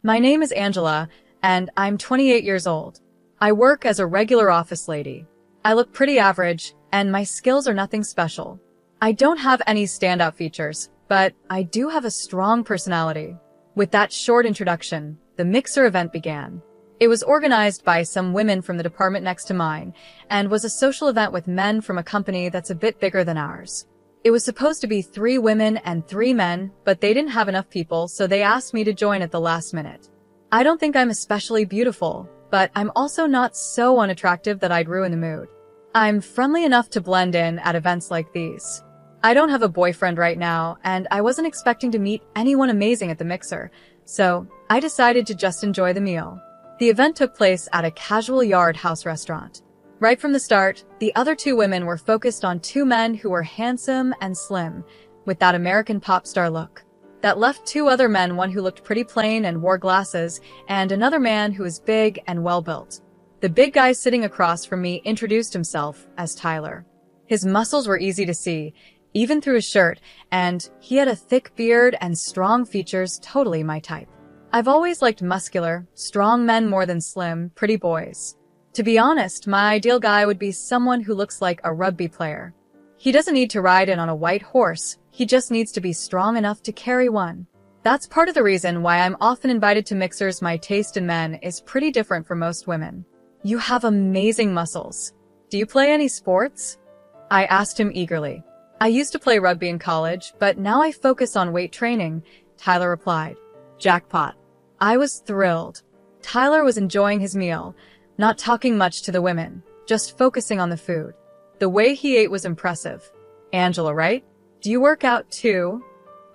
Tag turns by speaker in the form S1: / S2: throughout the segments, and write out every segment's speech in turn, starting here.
S1: My name is Angela, and I'm 28 years old. I work as a regular office lady. I look pretty average, and my skills are nothing special. I don't have any standout features, but I do have a strong personality. With that short introduction, the Mixer event began. It was organized by some women from the department next to mine, and was a social event with men from a company that's a bit bigger than ours. It was supposed to be 3 women and 3 men, but they didn't have enough people, so they asked me to join at the last minute. I don't think I'm especially beautiful, but I'm also not so unattractive that I'd ruin the mood. I'm friendly enough to blend in at events like these. I don't have a boyfriend right now, and I wasn't expecting to meet anyone amazing at the Mixer, so I decided to just enjoy the meal. The event took place at a casual Yard House restaurant. Right from the start, the other 2 women were focused on 2 men who were handsome and slim, with that American pop star look. That left 2 other men, one who looked pretty plain and wore glasses, and another man who was big and well-built. The big guy sitting across from me introduced himself as Tyler. His muscles were easy to see, even through his shirt, and he had a thick beard and strong features, totally my type. I've always liked muscular, strong men more than slim, pretty boys. To be honest, my ideal guy would be someone who looks like a rugby player. He doesn't need to ride in on a white horse, he just needs to be strong enough to carry one. That's part of the reason why I'm often invited to Mixers. My taste in men is pretty different from most women. You have amazing muscles. Do you play any sports? I asked him eagerly. I used to play rugby in college, but now I focus on weight training, Tyler replied. Jackpot. I was thrilled. Tyler was enjoying his meal, not talking much to the women, just focusing on the food. The way he ate was impressive. Angela, right? Do you work out too?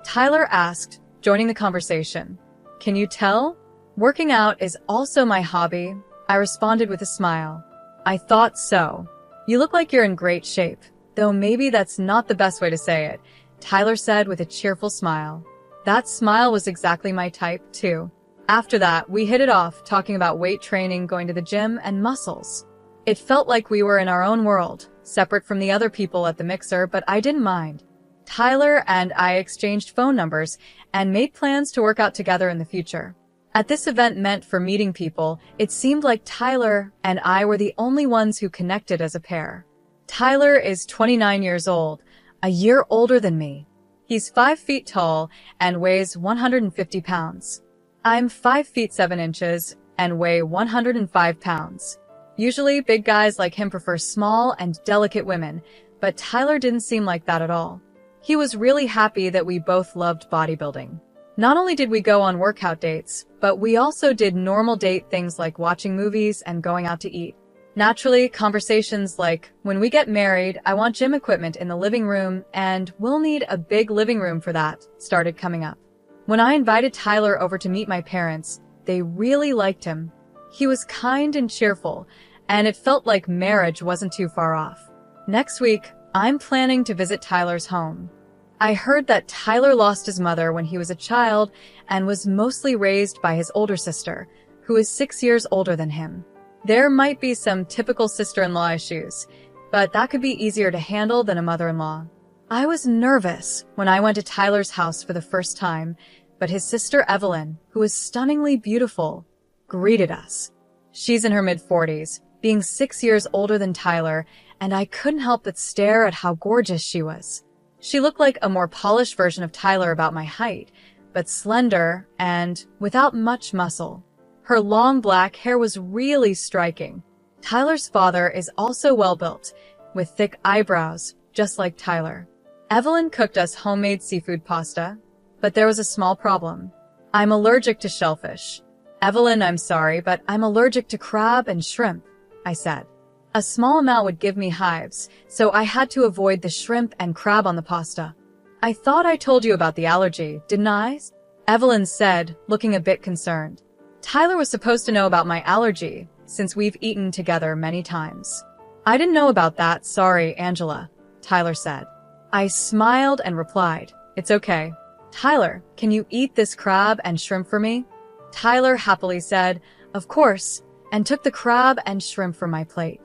S1: Tyler asked, joining the conversation. Can you tell? Working out is also my hobby, I responded with a smile. I thought so. You look like you're in great shape, though maybe that's not the best way to say it, Tyler said with a cheerful smile. That smile was exactly my type, too. After that, we hit it off, talking about weight training, going to the gym, and muscles. It felt like we were in our own world, separate from the other people at the Mixer, but I didn't mind. Tyler and I exchanged phone numbers and made plans to work out together in the future. At this event meant for meeting people, it seemed like Tyler and I were the only ones who connected as a pair. Tyler is 29 years old, a year older than me. He's 5 feet tall and weighs 150 pounds. I'm 5 feet 7 inches and weigh 105 pounds. Usually, big guys like him prefer small and delicate women, but Tyler didn't seem like that at all. He was really happy that we both loved bodybuilding. Not only did we go on workout dates, but we also did normal date things like watching movies and going out to eat. Naturally, conversations like, when we get married, I want gym equipment in the living room, and we'll need a big living room for that, started coming up. When I invited Tyler over to meet my parents, they really liked him. He was kind and cheerful, and it felt like marriage wasn't too far off. Next week, I'm planning to visit Tyler's home. I heard that Tyler lost his mother when he was a child and was mostly raised by his older sister, who is 6 years older than him. There might be some typical sister-in-law issues, but that could be easier to handle than a mother-in-law. I was nervous when I went to Tyler's house for the first time, but his sister Evelyn, who is stunningly beautiful, greeted us. She's in her mid-40s, being 6 years older than Tyler, and I couldn't help but stare at how gorgeous she was. She looked like a more polished version of Tyler, about my height, but slender and without much muscle. Her long black hair was really striking. Tyler's father is also well-built, with thick eyebrows, just like Tyler. Evelyn cooked us homemade seafood pasta, but there was a small problem. I'm allergic to shellfish. Evelyn, I'm sorry, but I'm allergic to crab and shrimp, I said. A small amount would give me hives, so I had to avoid the shrimp and crab on the pasta. I thought I told you about the allergy, didn't I? Evelyn said, looking a bit concerned. Tyler was supposed to know about my allergy, since we've eaten together many times. I didn't know about that, sorry, Angela, Tyler said. I smiled and replied, it's okay. Tyler, can you eat this crab and shrimp for me? Tyler happily said, of course, and took the crab and shrimp from my plate.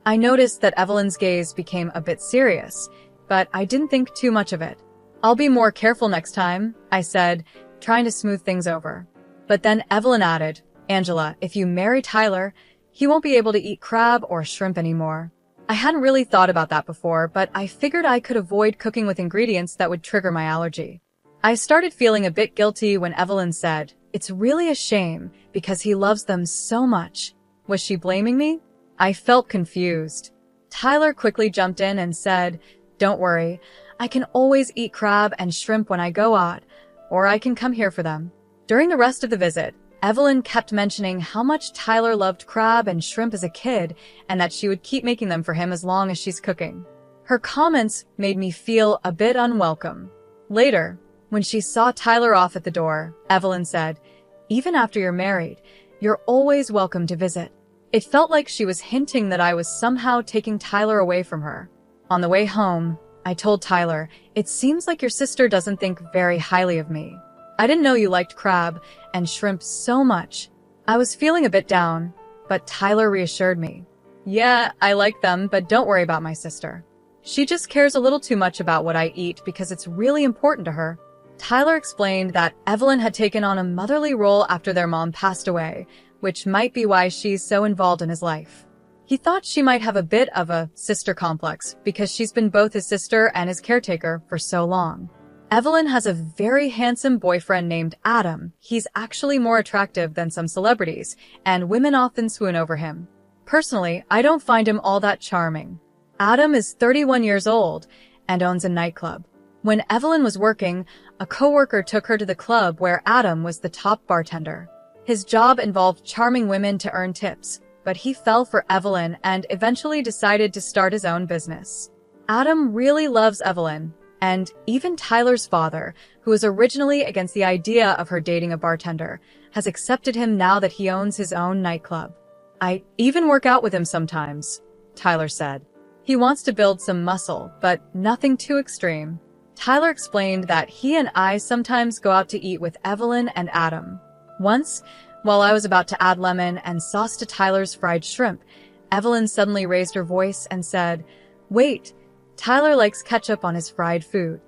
S1: I noticed that Evelyn's gaze became a bit serious, but I didn't think too much of it. I'll be more careful next time, I said, trying to smooth things over. But then Evelyn added, Angela, if you marry Tyler, he won't be able to eat crab or shrimp anymore. I hadn't really thought about that before, but I figured I could avoid cooking with ingredients that would trigger my allergy. I started feeling a bit guilty when Evelyn said, it's really a shame because he loves them so much. Was she blaming me? I felt confused. Tyler quickly jumped in and said, don't worry, I can always eat crab and shrimp when I go out, or I can come here for them. During the rest of the visit, Evelyn kept mentioning how much Tyler loved crab and shrimp as a kid and that she would keep making them for him as long as she's cooking. Her comments made me feel a bit unwelcome. Later, when she saw Tyler off at the door, Evelyn said, even after you're married, you're always welcome to visit. It felt like she was hinting that I was somehow taking Tyler away from her. On the way home, I told Tyler, it seems like your sister doesn't think very highly of me. I didn't know you liked crab and shrimp so much. I was feeling a bit down, but Tyler reassured me. Yeah, I like them, but don't worry about my sister. She just cares a little too much about what I eat because it's really important to her. Tyler explained that Evelyn had taken on a motherly role after their mom passed away, which might be why she's so involved in his life. He thought she might have a bit of a sister complex because she's been both his sister and his caretaker for so long. Evelyn has a very handsome boyfriend named Adam. He's actually more attractive than some celebrities, and women often swoon over him. Personally, I don't find him all that charming. Adam is 31 years old and owns a nightclub. When Evelyn was working, a coworker took her to the club where Adam was the top bartender. His job involved charming women to earn tips, but he fell for Evelyn and eventually decided to start his own business. Adam really loves Evelyn, and even Tyler's father, who was originally against the idea of her dating a bartender, has accepted him now that he owns his own nightclub. I even work out with him sometimes, Tyler said. He wants to build some muscle, but nothing too extreme. Tyler explained that he and I sometimes go out to eat with Evelyn and Adam. Once, while I was about to add lemon and sauce to Tyler's fried shrimp, Evelyn suddenly raised her voice and said, wait, Tyler likes ketchup on his fried food.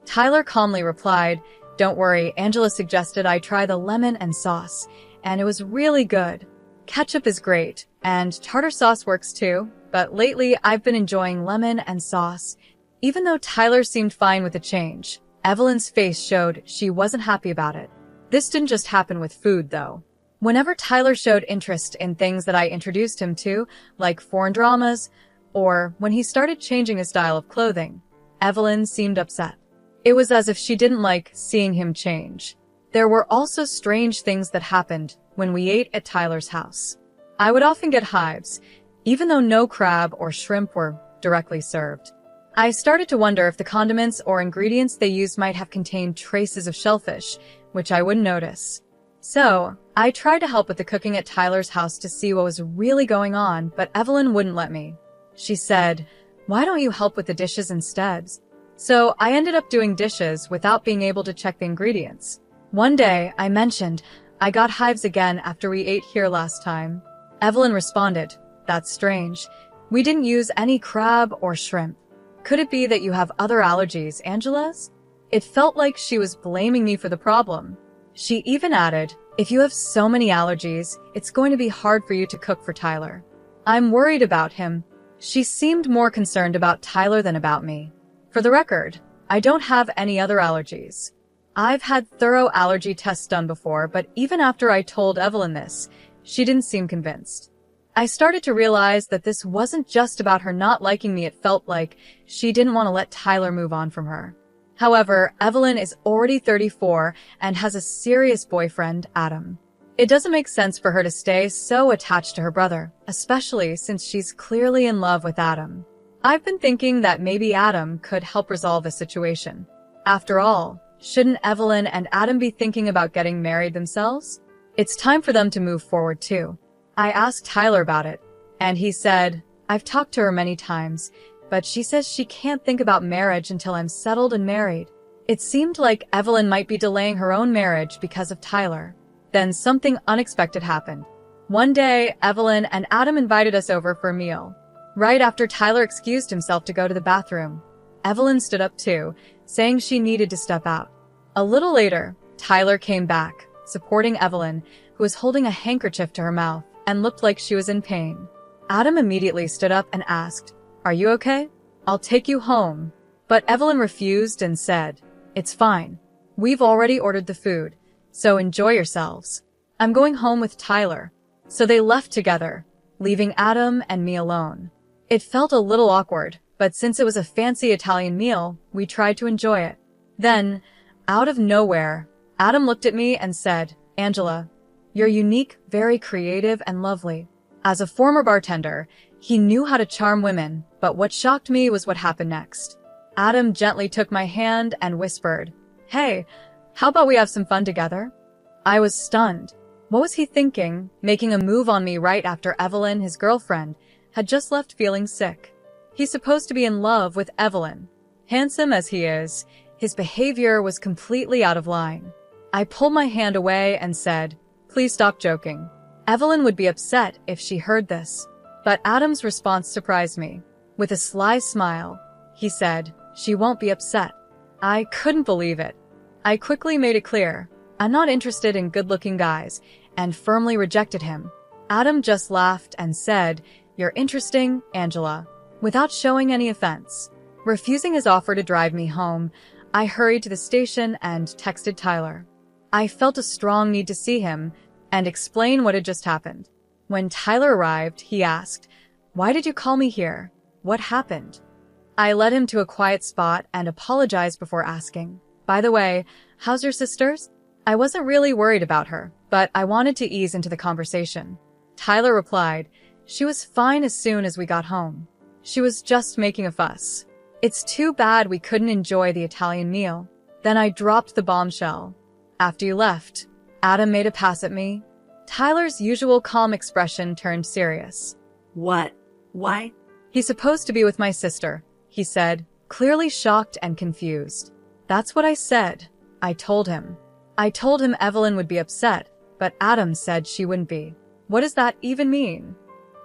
S1: Tyler calmly replied, don't worry, Angela suggested I try the lemon and sauce, and it was really good. Ketchup is great, and tartar sauce works too, but lately I've been enjoying lemon and sauce. Even though Tyler seemed fine with the change, Evelyn's face showed she wasn't happy about it. This didn't just happen with food, though. Whenever Tyler showed interest in things that I introduced him to, like foreign dramas, or when he started changing his style of clothing, Evelyn seemed upset. It was as if she didn't like seeing him change. There were also strange things that happened when we ate at Tyler's house. I would often get hives, even though no crab or shrimp were directly served. I started to wonder if the condiments or ingredients they used might have contained traces of shellfish, which I wouldn't notice. So, I tried to help with the cooking at Tyler's house to see what was really going on, but Evelyn wouldn't let me. She said, why don't you help with the dishes instead? So, I ended up doing dishes without being able to check the ingredients. One day, I mentioned, I got hives again after we ate here last time. Evelyn responded, that's strange. We didn't use any crab or shrimp. Could it be that you have other allergies, Angela's? It felt like she was blaming me for the problem. She even added, if you have so many allergies, it's going to be hard for you to cook for Tyler. I'm worried about him. She seemed more concerned about Tyler than about me. For the record, I don't have any other allergies. I've had thorough allergy tests done before, but even after I told Evelyn this, she didn't seem convinced. I started to realize that this wasn't just about her not liking me. It felt like she didn't want to let Tyler move on from her. However, Evelyn is already 34 and has a serious boyfriend, Adam. It doesn't make sense for her to stay so attached to her brother, especially since she's clearly in love with Adam. I've been thinking that maybe Adam could help resolve the situation. After all, shouldn't Evelyn and Adam be thinking about getting married themselves? It's time for them to move forward too. I asked Tyler about it, and he said, I've talked to her many times, but she says she can't think about marriage until I'm settled and married. It seemed like Evelyn might be delaying her own marriage because of Tyler. Then something unexpected happened. One day, Evelyn and Adam invited us over for a meal. Right after Tyler excused himself to go to the bathroom, Evelyn stood up too, saying she needed to step out. A little later, Tyler came back, supporting Evelyn, who was holding a handkerchief to her mouth and looked like she was in pain. Adam immediately stood up and asked, "Are you okay? I'll take you home." But Evelyn refused and said, "It's fine. We've already ordered the food, so enjoy yourselves. I'm going home with Tyler." So they left together, leaving Adam and me alone. It felt a little awkward, but since it was a fancy Italian meal, we tried to enjoy it. Then, out of nowhere, Adam looked at me and said, "Angela, you're unique, very creative, and lovely." As a former bartender, he knew how to charm women, but what shocked me was what happened next. Adam gently took my hand and whispered, "Hey, how about we have some fun together?" I was stunned. What was he thinking, making a move on me right after Evelyn, his girlfriend, had just left feeling sick? He's supposed to be in love with Evelyn. Handsome as he is, his behavior was completely out of line. I pulled my hand away and said, "Please stop joking. Evelyn would be upset if she heard this." But Adam's response surprised me. With a sly smile, he said, "She won't be upset." I couldn't believe it. I quickly made it clear, I'm not interested in good-looking guys, and firmly rejected him. Adam just laughed and said, "You're interesting, Angela," without showing any offense. Refusing his offer to drive me home, I hurried to the station and texted Tyler. I felt a strong need to see him and explain what had just happened. When Tyler arrived, he asked, "Why did you call me here? What happened?" I led him to a quiet spot and apologized before asking, "By the way, how's your sisters?" I wasn't really worried about her, but I wanted to ease into the conversation. Tyler replied, "She was fine as soon as we got home. She was just making a fuss. It's too bad we couldn't enjoy the Italian meal." Then I dropped the bombshell. "After you left, Adam made a pass at me." Tyler's usual calm expression turned serious.
S2: "What? Why?"
S1: "He's supposed to be with my sister," he said, clearly shocked and confused. "That's what I said," I told him. I told him Evelyn would be upset, but Adam said she wouldn't be. "What does that even mean?"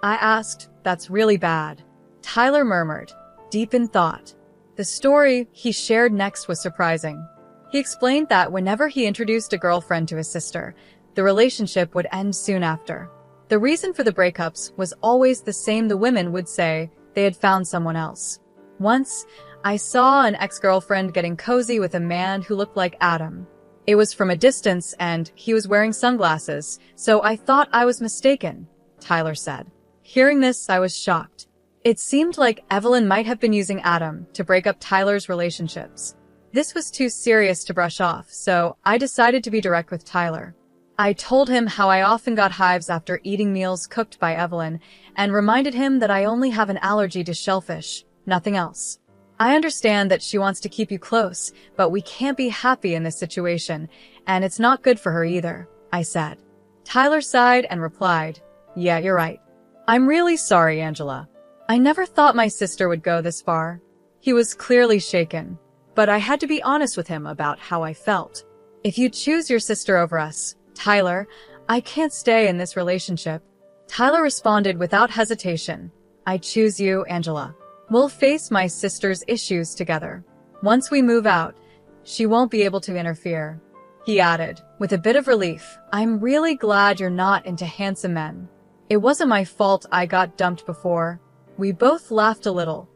S1: I asked. "That's really bad." Tyler murmured, deep in thought. The story he shared next was surprising. He explained that whenever he introduced a girlfriend to his sister, the relationship would end soon after. The reason for the breakups was always the same. The women would say they had found someone else. Once, I saw an ex-girlfriend getting cozy with a man who looked like Adam. It was from a distance and he was wearing sunglasses, so I thought I was mistaken, Tyler said. Hearing this, I was shocked. It seemed like Evelyn might have been using Adam to break up Tyler's relationships. This was too serious to brush off, so I decided to be direct with Tyler. I told him how I often got hives after eating meals cooked by Evelyn and reminded him that I only have an allergy to shellfish, nothing else. I understand that she wants to keep you close, but we can't be happy in this situation, and it's not good for her either, I said. Tyler sighed and replied, "Yeah, you're right. I'm really sorry, Angela. I never thought my sister would go this far." He was clearly shaken, but I had to be honest with him about how I felt. "If you choose your sister over us, Tyler, I can't stay in this relationship." Tyler responded without hesitation, "I choose you, Angela. We'll face my sister's issues together. Once we move out, she won't be able to interfere." He added, with a bit of relief, "I'm really glad you're not into handsome men. It wasn't my fault I got dumped before." We both laughed a little,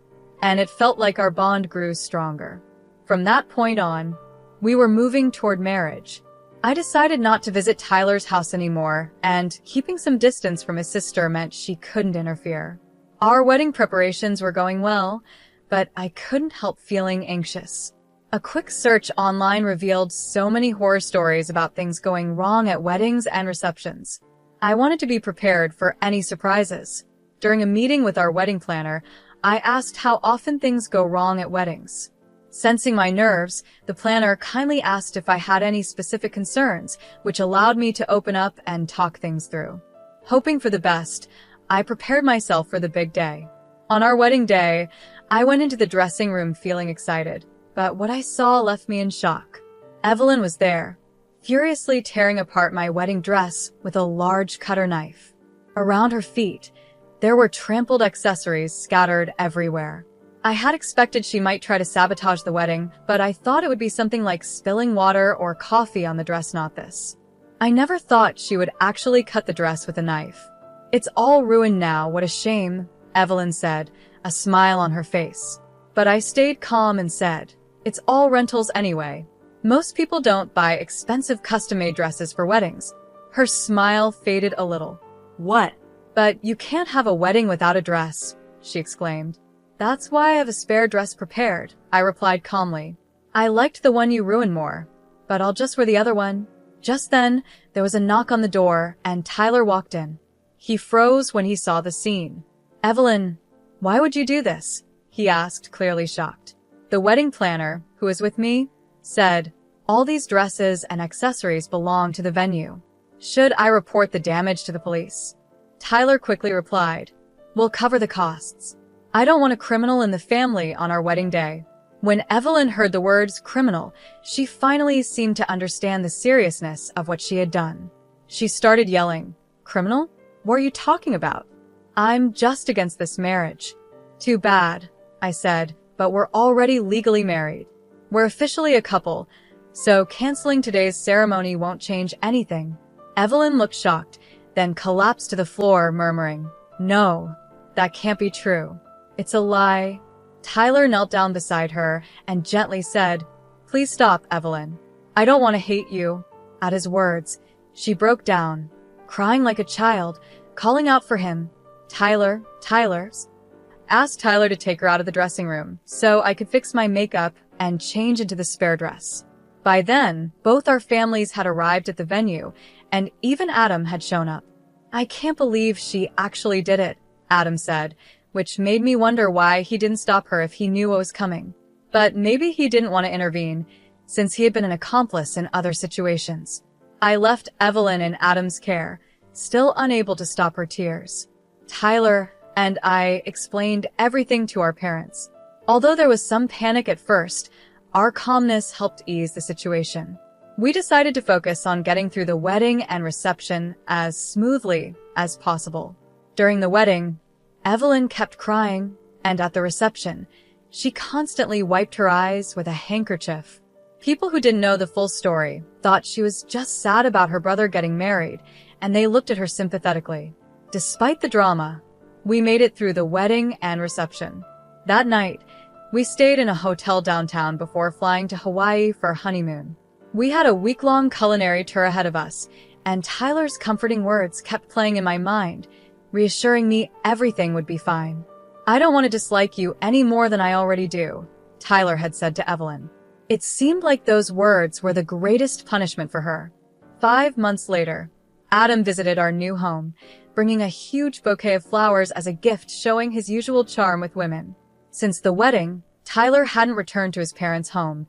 S1: and it felt like our bond grew stronger. From that point on, we were moving toward marriage. I decided not to visit Tyler's house anymore, and keeping some distance from his sister meant she couldn't interfere. Our wedding preparations were going well, but I couldn't help feeling anxious. A quick search online revealed so many horror stories about things going wrong at weddings and receptions. I wanted to be prepared for any surprises. During a meeting with our wedding planner, I asked how often things go wrong at weddings. Sensing my nerves, the planner kindly asked if I had any specific concerns, which allowed me to open up and talk things through. Hoping for the best, I prepared myself for the big day. On our wedding day, I went into the dressing room feeling excited, but what I saw left me in shock. Evelyn was there, furiously tearing apart my wedding dress with a large cutter knife. Around her feet, there were trampled accessories scattered everywhere. I had expected she might try to sabotage the wedding, but I thought it would be something like spilling water or coffee on the dress, not this. I never thought she would actually cut the dress with a knife. It's all ruined now, what a shame, Evelyn said, a smile on her face. But I stayed calm and said, it's all rentals anyway. Most people don't buy expensive custom-made dresses for weddings. Her smile faded a little.
S2: What?
S1: But you can't have a wedding without a dress, she exclaimed. That's why I have a spare dress prepared, I replied calmly. I liked the one you ruined more, but I'll just wear the other one. Just then, there was a knock on the door, and Tyler walked in. He froze when he saw the scene. Evelyn, why would you do this? He asked, clearly shocked. The wedding planner, who was with me, said, all these dresses and accessories belong to the venue. Should I report the damage to the police? Tyler quickly replied, we'll cover the costs. I don't want a criminal in the family on our wedding day. When Evelyn heard the words criminal, she finally seemed to understand the seriousness of what she had done. She started yelling, criminal? What are you talking about? I'm just against this marriage. Too bad, I said, but we're already legally married. We're officially a couple, so canceling today's ceremony won't change anything. Evelyn looked shocked, then collapsed to the floor, murmuring, no, that can't be true. It's a lie. Tyler knelt down beside her and gently said, please stop, Evelyn. I don't want to hate you. At his words, she broke down, crying like a child, calling out for him. Tyler, asked Tyler to take her out of the dressing room so I could fix my makeup and change into the spare dress. By then, both our families had arrived at the venue, and even Adam had shown up. I can't believe she actually did it, Adam said, which made me wonder why he didn't stop her if he knew what was coming. But maybe he didn't want to intervene, since he had been an accomplice in other situations. I left Evelyn in Adam's care, still unable to stop her tears. Tyler and I explained everything to our parents. Although there was some panic at first, our calmness helped ease the situation. We decided to focus on getting through the wedding and reception as smoothly as possible. During the wedding, Evelyn kept crying, and at the reception, she constantly wiped her eyes with a handkerchief. People who didn't know the full story thought she was just sad about her brother getting married, and they looked at her sympathetically. Despite the drama, we made it through the wedding and reception. That night, we stayed in a hotel downtown before flying to Hawaii for our honeymoon. We had a week-long culinary tour ahead of us, and Tyler's comforting words kept playing in my mind, reassuring me everything would be fine. I don't want to dislike you any more than I already do, Tyler had said to Evelyn. It seemed like those words were the greatest punishment for her. 5 months later, Adam visited our new home, bringing a huge bouquet of flowers as a gift showing his usual charm with women. Since the wedding, Tyler hadn't returned to his parents' home,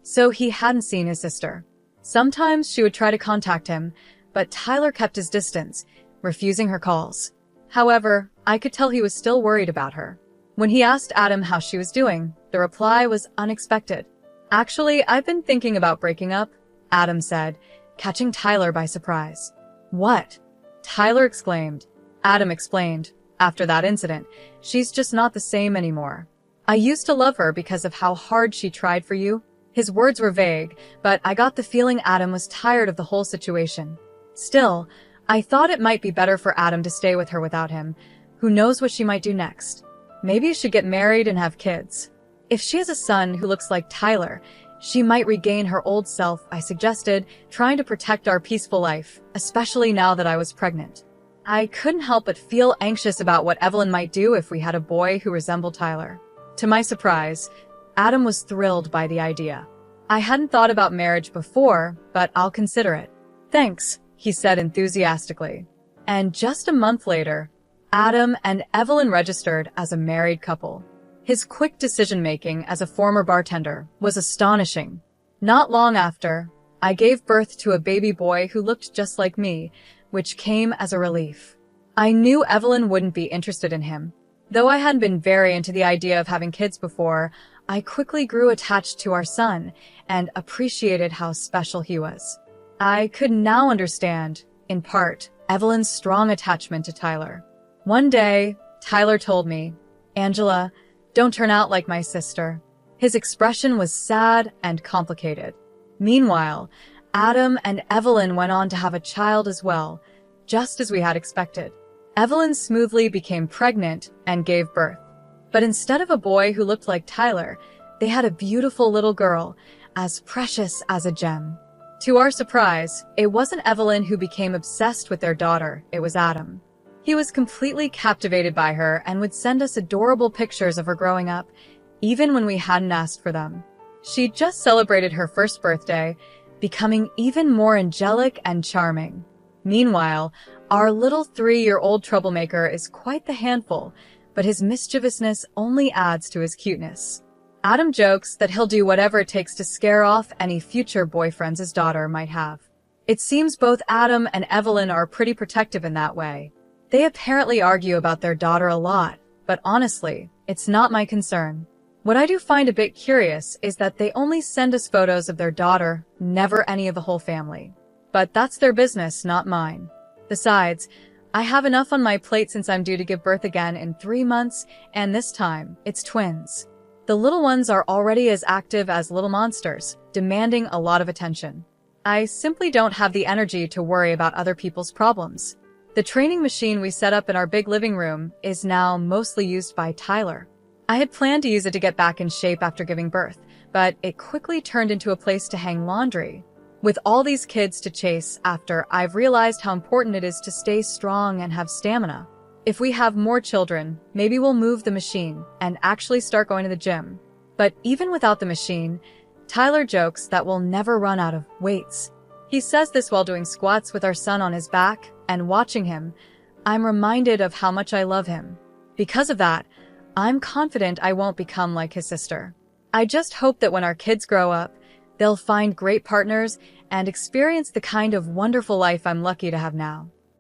S1: so he hadn't seen his sister. Sometimes she would try to contact him, but Tyler kept his distance, refusing her calls. However, I could tell he was still worried about her. When he asked Adam how she was doing, the reply was unexpected. Actually, I've been thinking about breaking up, Adam said, catching Tyler by surprise. What? Tyler exclaimed. Adam explained. After that incident, she's just not the same anymore. I used to love her because of how hard she tried for you. His words were vague, but I got the feeling Adam was tired of the whole situation. Still, I thought it might be better for Adam to stay with her without him. Who knows what she might do next? Maybe she get married and have kids. If she has a son who looks like Tyler, she might regain her old self, I suggested, trying to protect our peaceful life, especially now that I was pregnant. I couldn't help but feel anxious about what Evelyn might do if we had a boy who resembled Tyler. To my surprise, Adam was thrilled by the idea. I hadn't thought about marriage before, but I'll consider it. Thanks, he said enthusiastically. And just a month later, Adam and Evelyn registered as a married couple. His quick decision-making as a former bartender was astonishing. Not long after, I gave birth to a baby boy who looked just like me, which came as a relief. I knew Evelyn wouldn't be interested in him. Though I hadn't been very into the idea of having kids before, I quickly grew attached to our son and appreciated how special he was. I could now understand, in part, Evelyn's strong attachment to Tyler. One day, Tyler told me, "Angela, don't turn out like my sister." His expression was sad and complicated. Meanwhile, Adam and Evelyn went on to have a child as well, just as we had expected. Evelyn smoothly became pregnant and gave birth. But instead of a boy who looked like Tyler, they had a beautiful little girl, as precious as a gem. To our surprise, it wasn't Evelyn who became obsessed with their daughter, it was Adam. He was completely captivated by her and would send us adorable pictures of her growing up, even when we hadn't asked for them. She'd just celebrated her first birthday, becoming even more angelic and charming. Meanwhile, our little 3-year-old troublemaker is quite the handful, but his mischievousness only adds to his cuteness. Adam jokes that he'll do whatever it takes to scare off any future boyfriends his daughter might have. It seems both Adam and Evelyn are pretty protective in that way. They apparently argue about their daughter a lot, but honestly, it's not my concern. What I do find a bit curious is that they only send us photos of their daughter, never any of the whole family. But that's their business, not mine. Besides, I have enough on my plate since I'm due to give birth again in 3 months, and this time, it's twins. The little ones are already as active as little monsters, demanding a lot of attention. I simply don't have the energy to worry about other people's problems. The training machine we set up in our big living room is now mostly used by Tyler. I had planned to use it to get back in shape after giving birth, but it quickly turned into a place to hang laundry. With all these kids to chase after, I've realized how important it is to stay strong and have stamina. If we have more children, maybe we'll move the machine and actually start going to the gym. But even without the machine, Tyler jokes that we'll never run out of weights. He says this while doing squats with our son on his back, and watching him, I'm reminded of how much I love him. Because of that, I'm confident I won't become like his sister. I just hope that when our kids grow up, they'll find great partners and experience the kind of wonderful life I'm lucky to have now.